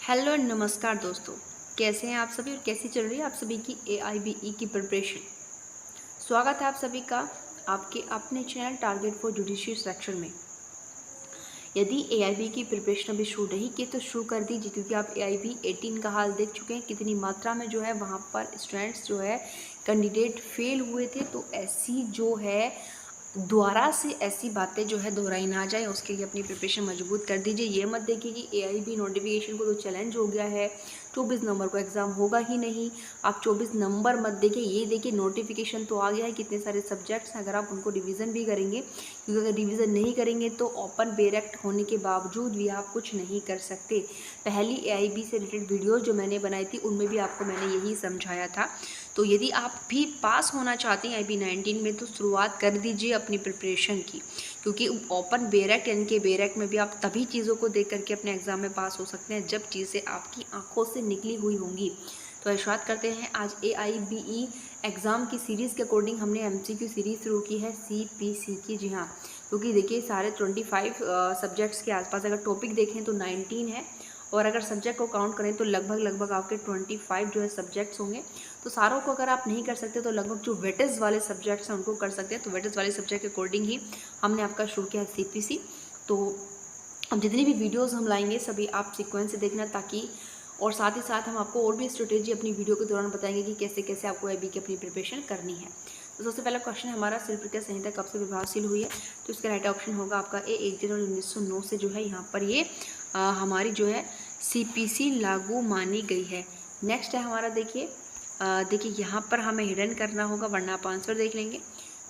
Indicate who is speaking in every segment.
Speaker 1: Hello नमस्कार दोस्तों, कैसे हैं आप सभी और कैसी चल रही है आप सभी की AIBE की प्रिपरेशन। स्वागत है आप सभी का आपके अपने channel target for judicial section में। यदि AIBE की प्रिपरेशन अभी शुरू नहीं की तो शुरू कर दीजिए, क्योंकि आप AIBE 18 का हाल देख चुके हैं कितनी मात्रा में जो है वहाँ पर स्टूडेंट्स जो है कैंडिडेट फेल हुए थे। तो ऐसी जो है दोबारा से ऐसी बातें जो है दोहराई ना जाए, उसके लिए अपनी प्रिपरेशन मजबूत कर दीजिए। ये मत देखिए कि AIBE नोटिफिकेशन को तो चैलेंज हो गया है, 24 नवंबर को एग्ज़ाम होगा ही नहीं। आप 24 नवंबर मत देखिए, ये देखिए नोटिफिकेशन तो आ गया है, कितने सारे सब्जेक्ट्स हैं, अगर आप उनको रिवीजन भी करेंगे, क्योंकि अगर रिवीजन नहीं करेंगे तो ओपन बेरेक्ट होने के बावजूद भी आप कुछ नहीं कर सकते। पहली AIBE से रिलेटेड वीडियोज़ जो मैंने बनाई थी उनमें भी आपको मैंने यही समझाया था। तो यदि आप भी पास होना चाहते हैं AIBE 19 में तो शुरुआत कर दीजिए अपनी प्रिपरेशन की, क्योंकि ओपन बेरेक्ट यानी कि बेरेक्ट में भी आप तभी चीज़ों को देख करके अपने एग्ज़ाम में पास हो सकते हैं जब चीज़ें आपकी आंखों से निकली हुई होंगी। तो शुरुआत करते हैं आज AIBE एग्ज़ाम की सीरीज़ के अकॉर्डिंग। हमने MCQ सीरीज़ शुरू की है CPC की, जी हाँ, क्योंकि देखिए सारे 25 सब्जेक्ट्स के आसपास अगर टॉपिक देखें तो 19 है, और अगर सब्जेक्ट को काउंट करें तो लगभग आपके 25 जो है सब्जेक्ट्स होंगे। तो सारों को अगर आप नहीं कर सकते तो लगभग जो वेटेज वाले सब्जेक्ट्स हैं उनको कर सकते हैं। तो वेटेज वाले सब्जेक्ट के अकॉर्डिंग ही हमने आपका शुरू किया है CPC। तो अब जितनी भी वीडियोस हम लाएंगे सभी आप सीक्वेंस से देखना, ताकि और साथ ही साथ हम आपको और भी स्ट्रेटेजी अपनी वीडियो के दौरान बताएंगे कि कैसे कैसे आपको AIBE की अपनी प्रिपरेशन करनी है। तो सबसे पहला क्वेश्चन है हमारा, शिल्प प्रक्रिया संहिता कब से प्रभावशील हुई है? तो इसका राइट ऑप्शन होगा आपका A 1 जनवरी 1909 से जो है यहाँ पर ये हमारी जो है CPC लागू मानी गई है। नेक्स्ट है हमारा, देखिए यहाँ पर हमें हिडन करना होगा वरना आप आंसर देख लेंगे।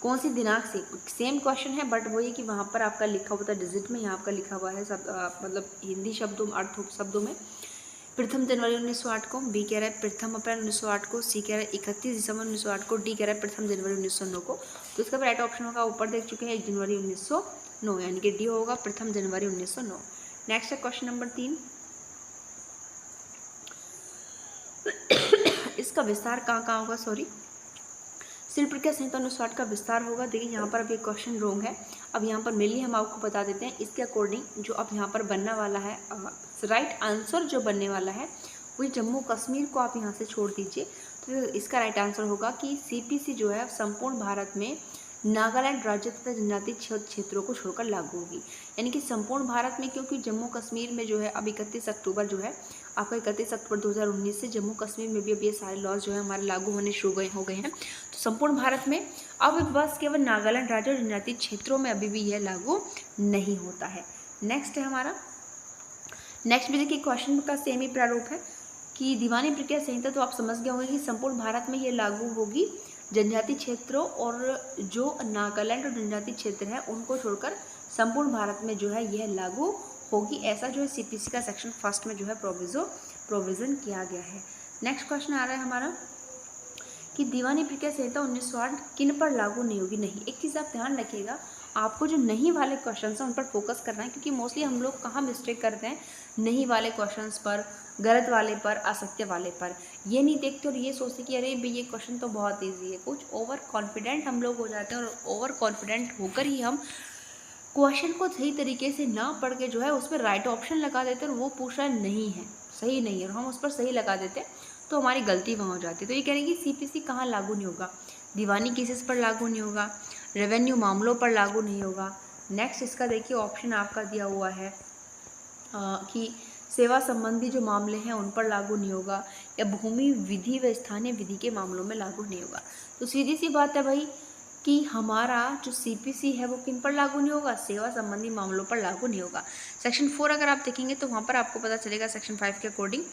Speaker 1: कौन सी दिनांक से, सेम क्वेश्चन है बट वो ये कि वहाँ पर आपका लिखा हुआ था डिजिट में, यहाँ आपका लिखा हुआ है सब मतलब हिंदी शब्दों अर्थ शब्दों में। प्रथम जनवरी 1908 को, B कह रहा है प्रथम अप्रैल 1908 को, C कह रहा है 31 दिसंबर 1908 को, D कह रहा है प्रथम जनवरी 1909 को। तो इसका राइट ऑप्शन होगा, ऊपर देख चुके हैं 1 जनवरी 1909, यानी कि D होगा प्रथम जनवरी 1909। नेक्स्ट है क्वेश्चन नंबर 3। इसका विस्तार कहाँ होगा, सॉरी, शिल्प प्रक्रिया संहिता 1908 का विस्तार होगा। देखिए यहाँ पर अब ये क्वेश्चन रॉन्ग है। अब यहाँ पर मेनली हम आपको बता देते हैं इसके अकॉर्डिंग जो अब यहाँ पर बनने वाला है, राइट आंसर जो बनने वाला है वही जम्मू कश्मीर को आप यहाँ से छोड़ दीजिए। तो इसका राइट आंसर होगा कि CPC जो है संपूर्ण भारत में नागालैंड राज्य तथा जनजातीय क्षेत्रों को छोड़कर लागू होगी, यानी कि संपूर्ण भारत में, क्योंकि जम्मू कश्मीर में जो है अब 31 अक्टूबर जो है आपका 31 अक्टूबर 2019 से जम्मू कश्मीर में भी अब ये सारे लॉज जो है हमारे लागू होने शुरू हो गए हैं। तो संपूर्ण भारत में अब बस केवल नागालैंड राज्य और जनजातीय क्षेत्रों में अभी भी यह लागू नहीं होता है। नेक्स्ट है हमारा, नेक्स्ट भी देखिए क्वेश्चन का सेम ही प्रारूप है कि दीवानी प्रक्रिया संहिता तो आप समझ गए होंगे कि संपूर्ण भारत में ये लागू होगी, जनजातीय क्षेत्रों और जो नागालैंड और जनजातीय क्षेत्र है उनको छोड़कर संपूर्ण भारत में जो है यह लागू होगी। ऐसा जो है CPC का सेक्शन फर्स्ट में जो है प्रोविज़न किया गया है। नेक्स्ट क्वेश्चन आ रहा है हमारा कि दीवानी प्रक्रिया संहिता 1908 किन पर लागू नहीं होगी। नहीं, एक चीज़ आप ध्यान रखिएगा, आपको जो नहीं वाले क्वेश्चन हैं उन पर फोकस करना है, क्योंकि मोस्टली हम लोग कहाँ मिस्टेक करते हैं, नहीं वाले क्वेश्चंस पर, गलत वाले पर, असत्य वाले पर। ये नहीं देखते और ये सोचते कि अरे भाई ये क्वेश्चन तो बहुत ईजी है। कुछ ओवर कॉन्फिडेंट हम लोग हो जाते हैं और ओवर कॉन्फिडेंट होकर ही हम क्वेश्चन को सही तरीके से ना पढ़ के जो है उसमें राइट ऑप्शन लगा देते हैं और वो पूछ रहा नहीं है, सही नहीं है, और हम उस पर सही लगा देते हैं, तो हमारी गलती वहाँ हो जाती है। तो ये कह रहे हैं कि CPC कहाँ लागू नहीं होगा, दीवानी केसेस पर लागू नहीं होगा, रेवेन्यू मामलों पर लागू नहीं होगा। नेक्स्ट इसका देखिए ऑप्शन आपका दिया हुआ है कि सेवा संबंधी जो मामले हैं उन पर लागू नहीं होगा, या भूमि विधि व स्थानीय विधि के मामलों में लागू नहीं होगा। तो सीधी सी बात है भाई कि हमारा जो CPC है वो किन पर लागू नहीं होगा, सेवा संबंधी मामलों पर लागू नहीं होगा। सेक्शन 4 अगर आप देखेंगे तो वहाँ पर आपको पता चलेगा सेक्शन 5 के अकॉर्डिंग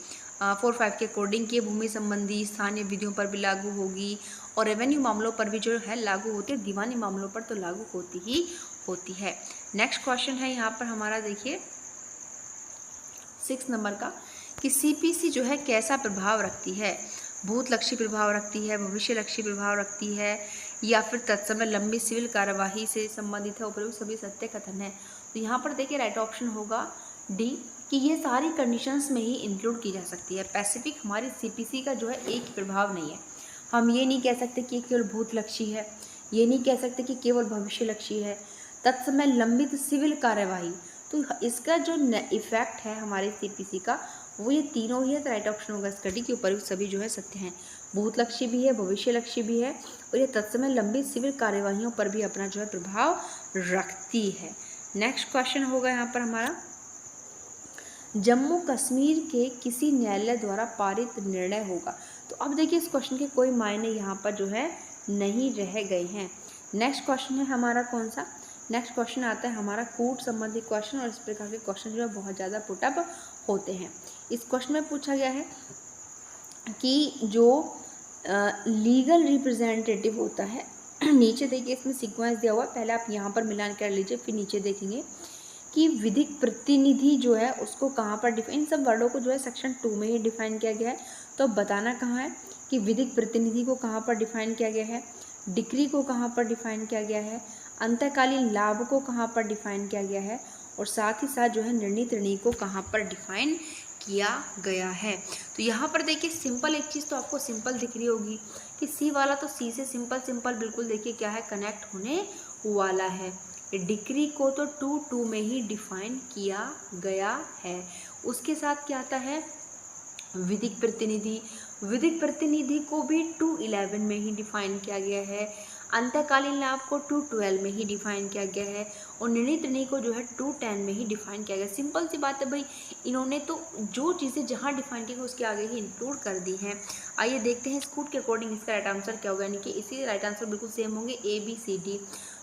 Speaker 1: 4-5 के अकॉर्डिंग कि भूमि संबंधी स्थानीय विधियों पर भी लागू होगी और रेवेन्यू मामलों पर भी जो है लागू होती है, दीवानी मामलों पर तो लागू होती ही होती है। नेक्स्ट क्वेश्चन है यहाँ पर हमारा, देखिए 6 नंबर का कि CPC जो है कैसा प्रभाव रखती है, भूतलक्षी प्रभाव रखती है, भविष्यलक्षी प्रभाव रखती है, या फिर तत्समय लंबी सिविल कार्यवाही से संबंधित है, उपयुक्त सभी सत्य कथन है। तो यहाँ पर देखिए राइट ऑप्शन होगा D कि ये सारी कंडीशंस में ही इंक्लूड की जा सकती है। पैसिफिक हमारी CPC का जो है एक ही प्रभाव नहीं है। हम ये नहीं कह सकते कि केवल भूतलक्षी है, ये नहीं कह सकते कि केवल भविष्यलक्षी है। तत्समय लंबित सिविल कार्यवाही, तो इसका जो इफेक्ट है हमारे CPC का वो ये तीनों ही है, तो राइट ऑप्शन होगा इसका डी के ऊपर सभी जो है सत्य हैं। भूतलक्षी भी है, भविष्यलक्षी भी है, और ये तत्समय लंबी सिविल कार्यवाहियों पर भी अपना जो है प्रभाव रखती है। नेक्स्ट क्वेश्चन होगा यहाँ पर हमारा, जम्मू कश्मीर के किसी न्यायालय द्वारा पारित निर्णय होगा। तो अब देखिए इस क्वेश्चन के कोई मायने यहाँ पर जो है नहीं रह गए हैं। नेक्स्ट क्वेश्चन है हमारा कौन सा, नेक्स्ट क्वेश्चन आता है हमारा कूट संबंधी क्वेश्चन, और इस प्रकार के क्वेश्चन जो है बहुत ज़्यादा पुटअप होते हैं। इस क्वेश्चन में पूछा गया है कि जो लीगल रिप्रेजेंटेटिव होता है, नीचे देखिए इसमें सीक्वेंस दिया हुआ है, पहले आप यहाँ पर मिलान कर लीजिए, फिर नीचे देखेंगे कि विधिक प्रतिनिधि जो है उसको कहाँ पर डिफाइन, इन सब वर्डों को जो है सेक्शन 2 में ही डिफाइन किया गया है। तो बताना कहाँ है कि विधिक प्रतिनिधि को कहाँ पर डिफाइन किया गया है, डिक्री को कहाँ पर डिफाइन किया गया है, अंतःकालीन लाभ को कहाँ पर डिफाइन किया गया है, और साथ ही साथ जो है निर्णीत ऋणी को कहाँ पर डिफाइन किया गया है। तो यहाँ पर देखिए सिंपल एक चीज़ तो आपको सिंपल दिख रही होगी कि सी वाला तो सी से सिंपल बिल्कुल देखिए क्या है, कनेक्ट होने वाला है। डिक्री को तो 2 में ही डिफाइन किया गया है। उसके साथ क्या आता है, विधिक प्रतिनिधि, विधिक प्रतिनिधि को भी 211 में ही डिफाइन किया गया है। अंतःकालीन लाभ को 212 में ही डिफाइन किया गया है, और निर्णीत ऋणी को जो है 210 में ही डिफाइन किया गया। सिंपल सी बात है भाई, इन्होंने तो जो चीज़ें जहाँ डिफाइन की उसके आगे ही इंक्लूड कर दी हैं। आइए देखते हैं स्कूट के अकॉर्डिंग इसका राइट आंसर क्या होगा, यानी कि इसी राइट आंसर बिल्कुल सेम होंगे A B C D,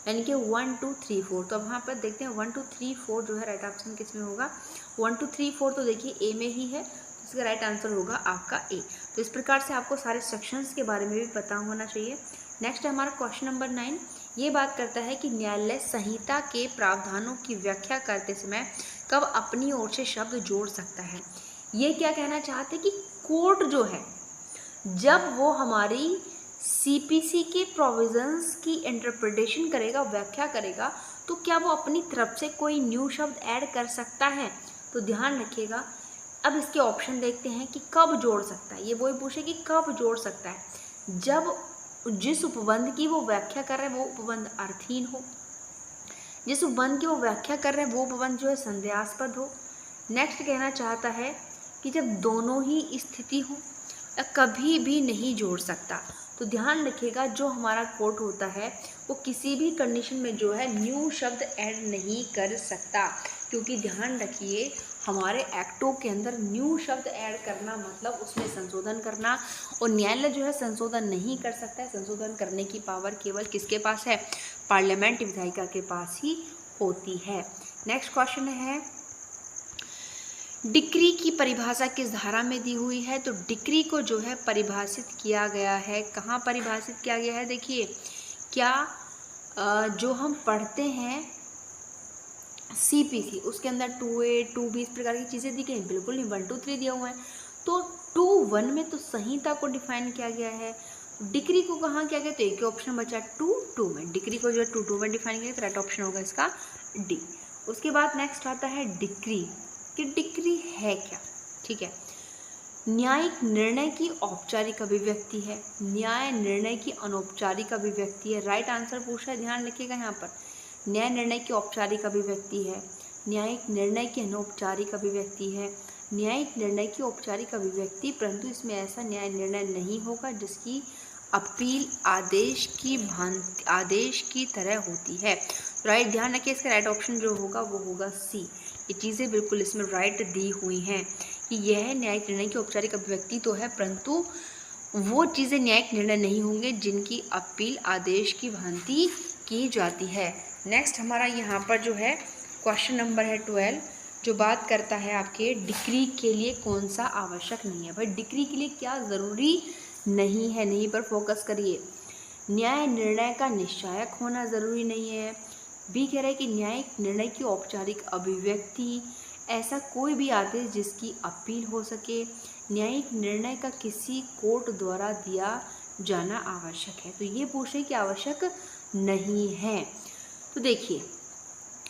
Speaker 1: यानी कि 1 2 3 4। तो अब यहाँ पर देखते हैं 1 2 3 4 जो है राइट आंसर किस में होगा, 1 2 3 4 तो देखिए A में ही है, इसका राइट आंसर होगा आपका ए। तो इस प्रकार से आपको सारे सेक्शंस के बारे में भी पता होना चाहिए। नेक्स्ट हमारा क्वेश्चन नंबर 9, ये बात करता है कि न्यायालय संहिता के प्रावधानों की व्याख्या करते समय कब अपनी ओर से शब्द जोड़ सकता है। ये क्या कहना चाहते हैं कि कोर्ट जो है जब वो हमारी सीपीसी के प्रोविजंस की इंटरप्रिटेशन करेगा, व्याख्या करेगा, तो क्या वो अपनी तरफ से कोई न्यू शब्द ऐड कर सकता है। तो ध्यान रखिएगा, अब इसके ऑप्शन देखते हैं कि कब जोड़ सकता है। ये वही पूछे कि कब जोड़ सकता है, जब जिस उपबंध की वो व्याख्या कर रहे हैं वो उपबंध अर्थहीन हो, जिस उपबंध की वो व्याख्या कर रहे हैं वो उपबंध जो है संदेहास्पद हो। नेक्स्ट कहना चाहता है कि जब दोनों ही स्थिति हो, कभी भी नहीं जोड़ सकता। तो ध्यान रखिएगा, जो हमारा कोर्ट होता है वो किसी भी कंडीशन में जो है न्यू शब्द ऐड नहीं कर सकता, क्योंकि ध्यान रखिए हमारे एक्टों के अंदर न्यू शब्द ऐड करना मतलब उसमें संशोधन करना, और न्यायालय जो है संशोधन नहीं कर सकता है। संशोधन करने की पावर केवल किसके पास है, पार्लियामेंट विधायिका के पास ही होती है। नेक्स्ट क्वेश्चन है, डिक्री की परिभाषा किस धारा में दी हुई है। तो डिक्री को जो है परिभाषित किया गया है, कहाँ परिभाषित किया गया है, देखिए क्या जो हम पढ़ते हैं सीपीसी उसके अंदर 2A 2B इस प्रकार की चीज़ें दी गई, बिल्कुल नहीं, 1 2 3 दिया हुआ है। तो 2 1 में तो संहिता को डिफाइन किया गया है, डिक्री को कहाँ किया गया, तो एक ही ऑप्शन बचा 2 2 में, डिक्री को जो है 2 2 में डिफाइन किया, तो राइट ऑप्शन होगा इसका डी। उसके बाद नेक्स्ट आता है डिक्री, कि डिक्री है क्या, ठीक है, न्यायिक निर्णय की औपचारिक अभिव्यक्ति है, न्याय निर्णय की अनौपचारिक अभिव्यक्ति है। राइट आंसर पूछा है, ध्यान रखिएगा यहाँ पर, न्याय निर्णय की औपचारिक अभिव्यक्ति है, न्यायिक निर्णय की अनौपचारिक अभिव्यक्ति है, न्यायिक निर्णय की औपचारिक अभिव्यक्ति, परंतु इसमें ऐसा न्याय निर्णय नहीं होगा जिसकी अपील आदेश की तरह होती है। राइट, ध्यान रखिए इसका राइट ऑप्शन जो होगा वो होगा सी। ये चीज़ें बिल्कुल इसमें राइट दी हुई हैं कि यह न्यायिक निर्णय की औपचारिक अभिव्यक्ति तो है, परंतु वो चीज़ें न्यायिक निर्णय नहीं होंगे जिनकी अपील आदेश की भांति की जाती है। नेक्स्ट हमारा यहाँ पर जो है क्वेश्चन नंबर है 12, जो बात करता है आपके डिक्री के लिए कौन सा आवश्यक नहीं है। भाई डिक्री के लिए क्या ज़रूरी नहीं है, नहीं पर फोकस करिए। न्याय निर्णय का निश्चायक होना ज़रूरी नहीं है। बी कह रहा है कि न्यायिक निर्णय की औपचारिक अभिव्यक्ति, ऐसा कोई भी आदेश जिसकी अपील हो सके, न्यायिक निर्णय का किसी कोर्ट द्वारा दिया जाना आवश्यक है। तो ये पूछे कि आवश्यक नहीं है। तो देखिए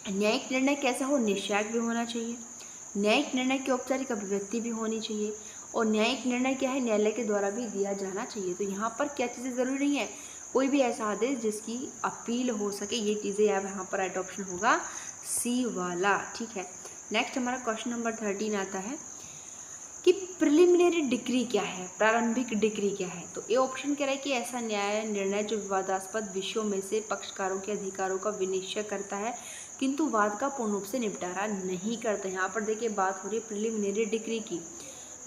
Speaker 1: न्यायिक निर्णय कैसा हो, निश्चायक भी होना चाहिए, न्यायिक निर्णय की औपचारिक अभिव्यक्ति भी होनी चाहिए, और न्यायिक निर्णय क्या है, न्यायालय के द्वारा भी दिया जाना चाहिए। तो यहाँ पर क्या चीज़ें ज़रूरी नहीं है, कोई भी ऐसा आदेश जिसकी अपील हो सके, ये चीज़ें अब यहाँ पर राइट ऑप्शन होगा सी वाला, ठीक है। नेक्स्ट हमारा क्वेश्चन नंबर 13 आता है, प्रिलिमिनरी डिग्री क्या है, प्रारंभिक डिग्री क्या है? तो ए ऑप्शन कह रहा है कि ऐसा न्याय निर्णय जो विवादास्पद विषयों में से पक्षकारों के अधिकारों का विनिश्चय करता है किंतु वाद का पूर्ण रूप से निपटारा नहीं करता। यहाँ पर देखिए बात हो रही है प्रिलिमिनरी डिग्री की।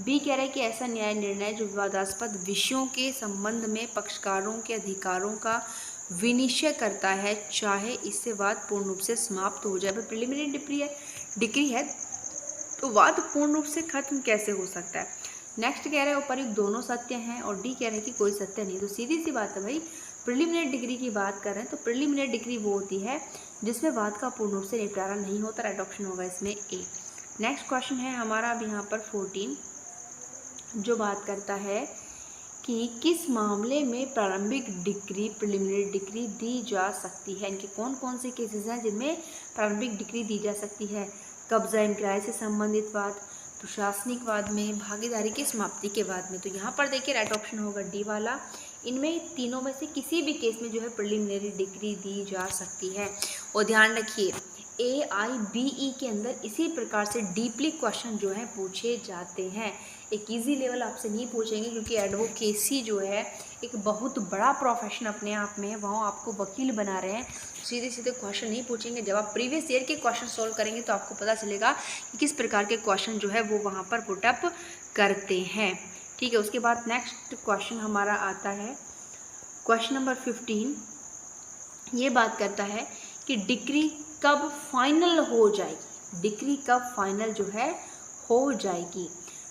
Speaker 1: बी कह रहा है कि ऐसा न्याय निर्णय जो विवादास्पद विषयों के संबंध में पक्षकारों के अधिकारों का विनिश्चय करता है चाहे इससे वाद पूर्ण रूप से समाप्त हो जाए। प्रिलिमिनरी डिग्री है तो वाद पूर्ण रूप से खत्म कैसे हो सकता है? नेक्स्ट कह रहे हैं उपर्युक्त दोनों सत्य हैं और डी कह रहे हैं कि कोई सत्य नहीं। तो सीधी सी बात है भाई, प्रिलिमिनरी डिग्री की बात कर रहे हैं तो प्रिलिमिनरी डिग्री वो होती है जिसमें वाद का पूर्ण रूप से निपटारा नहीं होता। राइट ऑप्शन होगा इसमें ए। नेक्स्ट क्वेश्चन है हमारा अब यहाँ पर 14 जो बात करता है कि किस मामले में प्रारंभिक डिग्री प्रिलिमिनरी डिग्री दी जा सकती है। इनके कौन कौन से केसेस हैं जिनमें प्रारंभिक डिग्री दी जा सकती है? कब्जा एवं किराए से संबंधित वाद, प्रशासनिक वाद में, भागीदारी की समाप्ति के बाद में। तो यहाँ पर देखिए राइट ऑप्शन होगा डी वाला। इनमें तीनों में से किसी भी केस में जो है प्रिलिमिनरी डिग्री दी जा सकती है। और ध्यान रखिए AIBE के अंदर इसी प्रकार से डीपली क्वेश्चन जो है पूछे जाते हैं। एक इजी लेवल आपसे नहीं पूछेंगे क्योंकि एडवोकेसी जो है एक बहुत बड़ा प्रोफेशन अपने आप में है, वहाँ आपको वकील बना रहे हैं, सीधे सीधे क्वेश्चन नहीं पूछेंगे। जब आप प्रीवियस ईयर के क्वेश्चन सॉल्व करेंगे तो आपको पता चलेगा कि किस प्रकार के क्वेश्चन जो है वो वहाँ पर पुटअप करते हैं। ठीक है, उसके बाद नेक्स्ट क्वेश्चन हमारा आता है क्वेश्चन नंबर 15। ये बात करता है कि डिग्री कब फाइनल हो जाएगी। डिग्री कब फाइनल जो है हो जाएगी?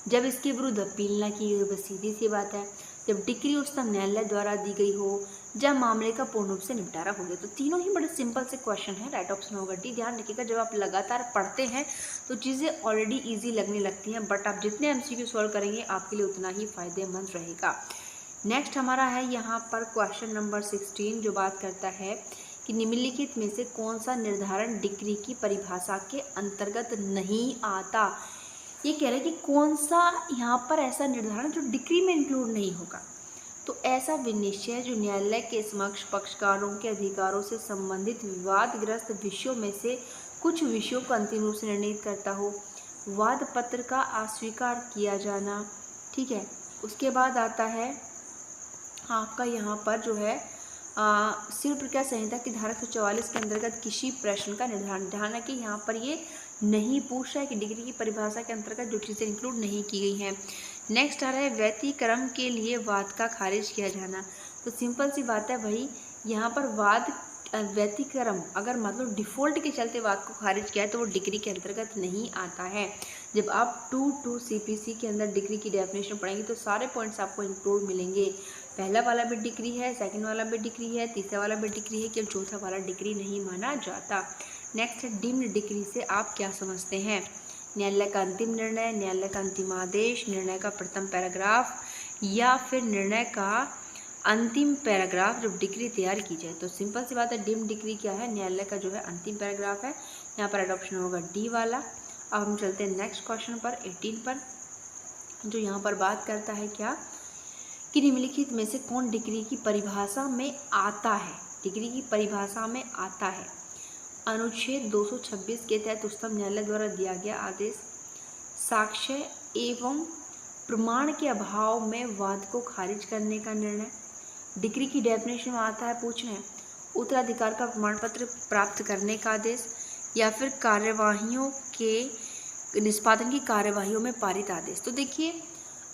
Speaker 1: जब इसके विरुद्ध अपील ना की गई, बस सीधी सी बात है। जब डिग्री उच्चतम न्यायालय द्वारा दी गई हो, जब मामले का पूर्ण रूप से निपटारा हो गया। तो तीनों ही बड़े सिंपल से क्वेश्चन है। राइट ऑप्शन होगा डी। ध्यान रखिएगा जब आप लगातार पढ़ते हैं तो चीज़ें ऑलरेडी ईजी लगने लगती हैं, बट आप जितने MCQ सॉल्व करेंगे आपके लिए उतना ही फायदेमंद रहेगा। नेक्स्ट हमारा है यहाँ पर क्वेश्चन नंबर 16 जो बात करता है कि निम्नलिखित में से कौन सा निर्धारण डिग्री की परिभाषा के अंतर्गत नहीं आता। ये कह रहे हैं कि कौन सा यहाँ पर ऐसा निर्धारण जो डिग्री में इंक्लूड नहीं होगा। तो ऐसा विनिश्चय जो न्यायालय के समक्ष पक्षकारों के अधिकारों से संबंधित विवादग्रस्त विषयों में से कुछ विषयों को अंतिम रूप से निर्णित करता हो। वाद पत्र का अस्वीकार किया जाना। ठीक है, उसके बाद आता है आपका यहाँ पर जो है सिविल प्रक्रिया संहिता की धारा 144 के अंतर्गत किसी प्रश्न का निर्धारण। ध्यान रखिए यहाँ पर ये नहीं पूछ रहा है कि डिग्री की परिभाषा के अंतर्गत जो चीज़ें इंक्लूड नहीं की गई हैं। नेक्स्ट आ रहा है व्यतिक्रम के लिए वाद का खारिज किया जाना। तो सिंपल सी बात है भाई, यहाँ पर वाद व्यतिक्रम अगर मतलब डिफ़ॉल्ट के चलते वाद को खारिज किया है तो वो डिग्री के अंतर्गत नहीं आता है। जब आप 2 CPC के अंदर डिग्री की डेफिनेशन पढ़ेंगे तो सारे पॉइंट्स आपको इंक्लूड मिलेंगे। पहला वाला भी डिग्री है, सेकंड वाला भी डिग्री है, तीसरा वाला भी डिग्री है, केवल चौथा वाला डिग्री नहीं माना जाता। नेक्स्ट है डीम्ड डिग्री से आप क्या समझते हैं? न्यायालय का अंतिम निर्णय, न्यायालय का अंतिम आदेश, निर्णय का प्रथम पैराग्राफ या फिर निर्णय का अंतिम पैराग्राफ जब डिग्री तैयार की जाए। तो सिंपल सी बात है, डीम्ड डिग्री क्या है? न्यायालय का जो है अंतिम पैराग्राफ है। यहाँ पर एडॉप्शन होगा डी वाला। अब हम चलते हैं नेक्स्ट क्वेश्चन पर 18 पर, जो यहाँ पर बात करता है क्या कि निम्नलिखित में से कौन डिग्री की परिभाषा में आता है? डिग्री की परिभाषा में आता है। अनुच्छेद 226 के तहत उच्चतम न्यायालय द्वारा दिया गया आदेश, साक्ष्य एवं प्रमाण के अभाव में वाद को खारिज करने का निर्णय। डिग्री की डेफिनेशन में आता है, पूछ रहे हैं उत्तराधिकार का प्रमाण पत्र प्राप्त करने का आदेश या फिर कार्यवाहियों के निष्पादन की कार्यवाहियों में पारित आदेश। तो देखिए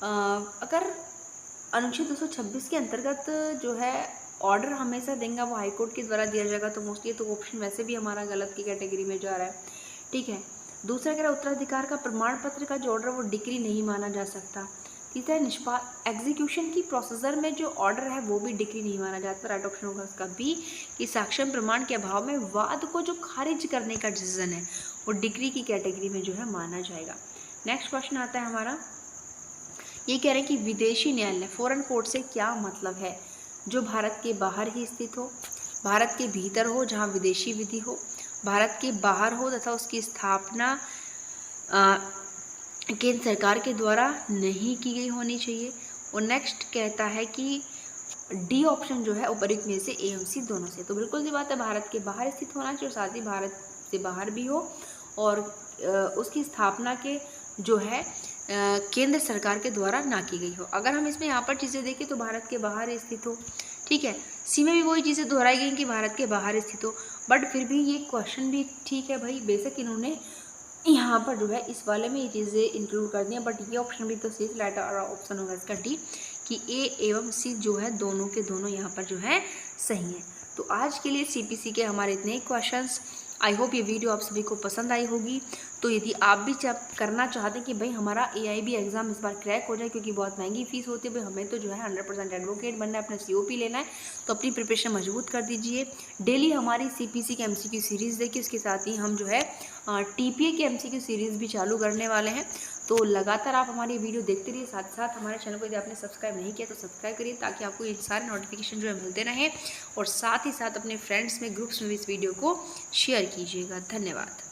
Speaker 1: अगर अनुच्छेद 226 के अंतर्गत जो है ऑर्डर हमेशा देंगे वो हाईकोर्ट के द्वारा दिया जाएगा, तो मोस्टली तो ऑप्शन वैसे भी हमारा गलत की कैटेगरी में जा रहा है। ठीक है, दूसरा कह रहा है उत्तराधिकार का प्रमाण पत्र का जो ऑर्डर वो डिग्री नहीं माना जा सकता। तीसरा है एग्जीक्यूशन की प्रोसीजर में जो ऑर्डर है वो भी डिग्री नहीं माना जाता। राइट ऑप्शन होगा उसका बी कि साक्ष्य प्रमाण के अभाव में वाद को जो खारिज करने का डिसीजन है वो डिग्री की कैटेगरी में जो है माना जाएगा। नेक्स्ट क्वेश्चन आता है हमारा, ये कह रहे हैं कि विदेशी न्यायालय फॉरेन कोर्ट से क्या मतलब है? जो भारत के बाहर ही स्थित हो, भारत के भीतर हो जहाँ विदेशी विधि हो, भारत के बाहर हो तथा उसकी स्थापना केंद्र सरकार के द्वारा नहीं की गई होनी चाहिए। और नेक्स्ट कहता है कि डी ऑप्शन जो है उपर्युक्त में से AMC दोनों से। तो बिल्कुल सी बात है, भारत के बाहर स्थित होना चाहिए और साथ ही भारत से बाहर भी हो और उसकी स्थापना के जो है केंद्र सरकार के द्वारा ना की गई हो। अगर हम इसमें यहाँ पर चीज़ें देखें तो भारत के बाहर स्थित हो, ठीक है। सी में भी वही चीज़ें दोहराई गई कि भारत के बाहर स्थित हो, बट फिर भी ये क्वेश्चन भी ठीक है भाई, बेशक इन्होंने यहाँ पर जो है इस वाले में ये चीज़ें इंक्लूड कर दी हैं, बट ये ऑप्शन भी तो सही लाइटर और ऑप्शन होगा इसका डी कि ए एवं सी जो है दोनों के दोनों यहाँ पर जो है सही है। तो आज के लिए सीपीसी के हमारे इतने ही क्वेश्चंस। आई होप ये वीडियो आप सभी को पसंद आई होगी। तो यदि आप भी करना चाहते हैं कि भाई हमारा एआईबी एग्जाम इस बार क्रैक हो जाए, क्योंकि बहुत महंगी फीस होती है भाई, हमें तो जो है 100% एडवोकेट बनना है, अपना सीओपी लेना है, तो अपनी प्रिपरेशन मजबूत कर दीजिए। डेली हमारी सीपीसी के एमसीक्यू सीरीज़ देखिए, उसके साथ ही हम जो है टीपीए के एमसीक्यू सीरीज़ भी चालू करने वाले हैं। तो लगातार आप हमारी वीडियो देखते रहिए, साथ साथ हमारे चैनल को यदि आपने सब्सक्राइब नहीं किया तो सब्सक्राइब करिए, ताकि आपको ये सारे नोटिफिकेशन जो है मिलते रहें। और साथ ही साथ अपने फ्रेंड्स में, ग्रुप्स में भी इस वीडियो को शेयर कीजिएगा। धन्यवाद।